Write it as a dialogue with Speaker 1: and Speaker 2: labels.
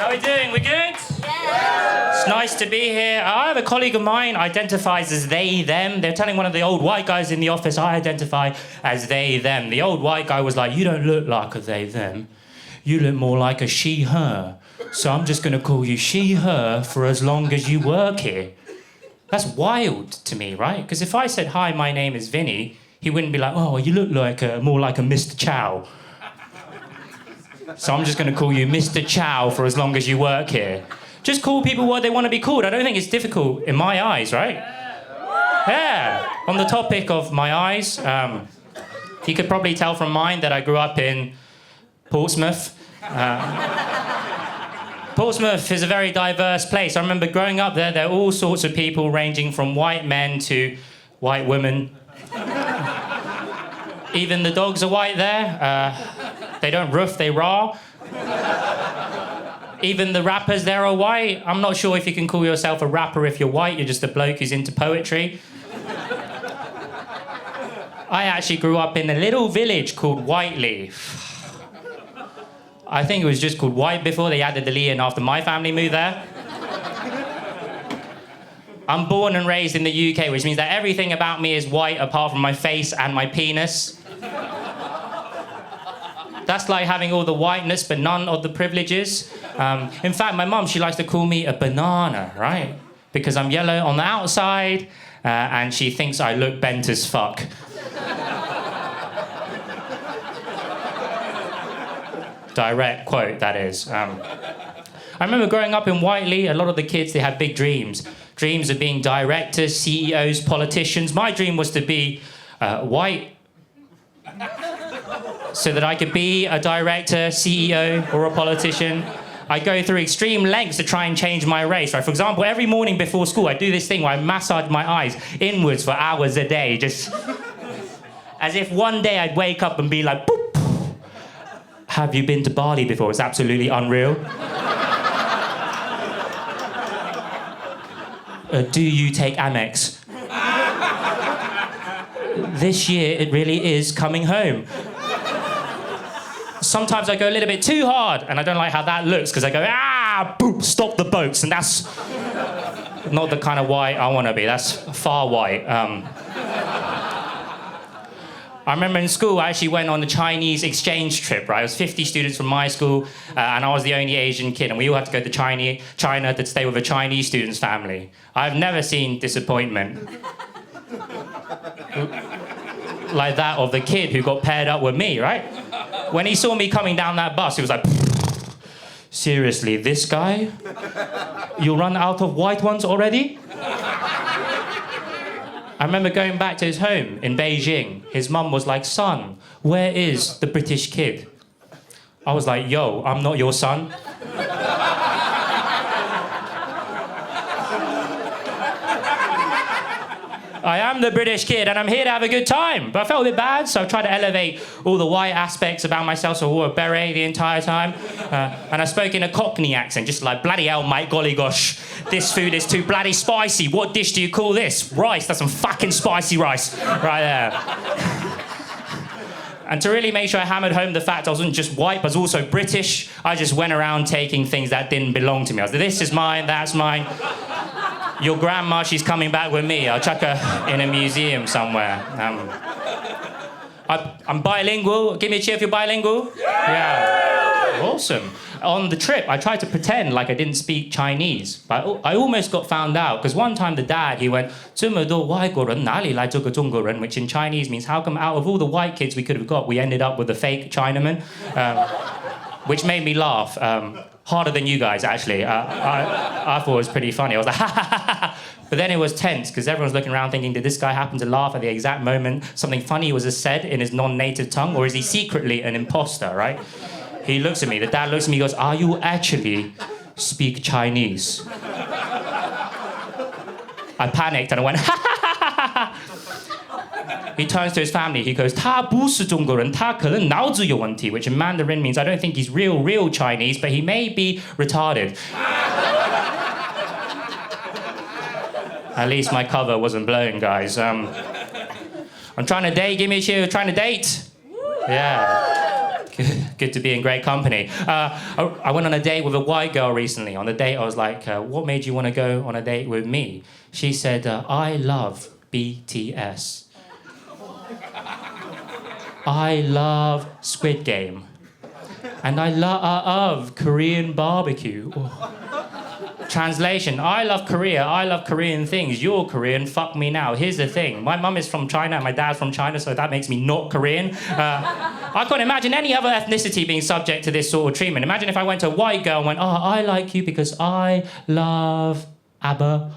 Speaker 1: How are we doing? We good? Yeah. It's nice to be here. I have a colleague of mine identifies as they, them. They're telling one of the old white guys in the office, I identify as they, them. The old white guy was like, you don't look like a they, them. You look more like a she, her. So I'm just going to call you she, her for as long as you work here. That's wild to me, right? Because if I said, hi, my name is Vinny, he wouldn't be like, oh, you look like more like a Mr. Chow. So I'm just going to call you Mr. Chow for as long as you work here. Just call people what they want to be called. I don't think it's difficult in my eyes, right? Yeah. On the topic of my eyes, you could probably tell from mine that I grew up in Portsmouth. Portsmouth is a very diverse place. I remember growing up there are all sorts of people ranging from white men to white women. Even the dogs are white there. They don't roof, they raw. Even the rappers there are white. I'm not sure if you can call yourself a rapper if you're white, you're just a bloke who's into poetry. I actually grew up in a little village called Whiteley. I think it was just called White before they added the Lee in after my family moved there. I'm born and raised in the UK, which means that everything about me is white apart from my face and my penis. That's like having all the whiteness but none of the privileges. In fact, my mum, she likes to call me a banana, right? Because I'm yellow on the outside and she thinks I look bent as fuck. Direct quote, that is. I remember growing up in Whiteley, a lot of the kids, they had big dreams. Dreams of being directors, CEOs, politicians. My dream was to be white so that I could be a director, CEO, or a politician. I go through extreme lengths to try and change my race. Right? For example, every morning before school, I do this thing where I massage my eyes inwards for hours a day, just as if one day I'd wake up and be like, boop. Have you been to Bali before? It's absolutely unreal. Do you take Amex? This year, it really is coming home. Sometimes I go a little bit too hard, and I don't like how that looks, because I go, boop, stop the boats, and that's not the kind of white I want to be. That's far white. I remember in school, I actually went on a Chinese exchange trip, right? It was 50 students from my school, and I was the only Asian kid, and we all had to go to China to stay with a Chinese student's family. I've never seen disappointment like that of the kid who got paired up with me, right? When he saw me coming down that bus, he was like, seriously, this guy? You'll run out of white ones already? I remember going back to his home in Beijing. His mum was like, son, where is the British kid? I was like, yo, I'm not your son. I am the British kid and I'm here to have a good time. But I felt a bit bad, so I tried to elevate all the white aspects about myself, so I wore a beret the entire time. And I spoke in a Cockney accent, just like, bloody hell, mate, golly gosh. This food is too bloody spicy. What dish do you call this? Rice. That's some fucking spicy rice right there. And to really make sure I hammered home the fact I wasn't just white, but I was also British, I just went around taking things that didn't belong to me. I was like, this is mine, that's mine. Your grandma, she's coming back with me. I'll chuck her in a museum somewhere. I'm bilingual. Give me a cheer if you're bilingual. Yeah. Awesome. On the trip, I tried to pretend like I didn't speak Chinese, but I almost got found out, because one time the dad, he went, 这么多外国人，哪里来这个中国人? Which in Chinese means, how come out of all the white kids we could have got, we ended up with a fake Chinaman? Which made me laugh. Harder than you guys, actually. I thought it was pretty funny. I was like, ha ha ha ha. But then it was tense, because everyone's looking around thinking, did this guy happen to laugh at the exact moment something funny was said in his non-native tongue, or is he secretly an imposter, right? He looks at me, the dad looks at me, he goes, are you actually speak Chinese? I panicked and I went, ha ha ha ha ha. He turns to his family, he goes, 他不是中国人，他可能脑子有问题, which in Mandarin means I don't think he's real Chinese, but he may be retarded. At least my cover wasn't blown, guys. I'm trying to date, give me a cheer, trying to date. Yeah. Good. Good to be in great company. I went on a date with a white girl recently. On the date, I was like, what made you want to go on a date with me? She said, I love BTS. I love Squid Game. And I love Korean barbecue. Oh. Translation, I love Korea, I love Korean things. You're Korean, fuck me now. Here's the thing, my mum is from China and my dad's from China, so that makes me not Korean. I can't imagine any other ethnicity being subject to this sort of treatment. Imagine if I went to a white girl and went, I like you because I love ABBA.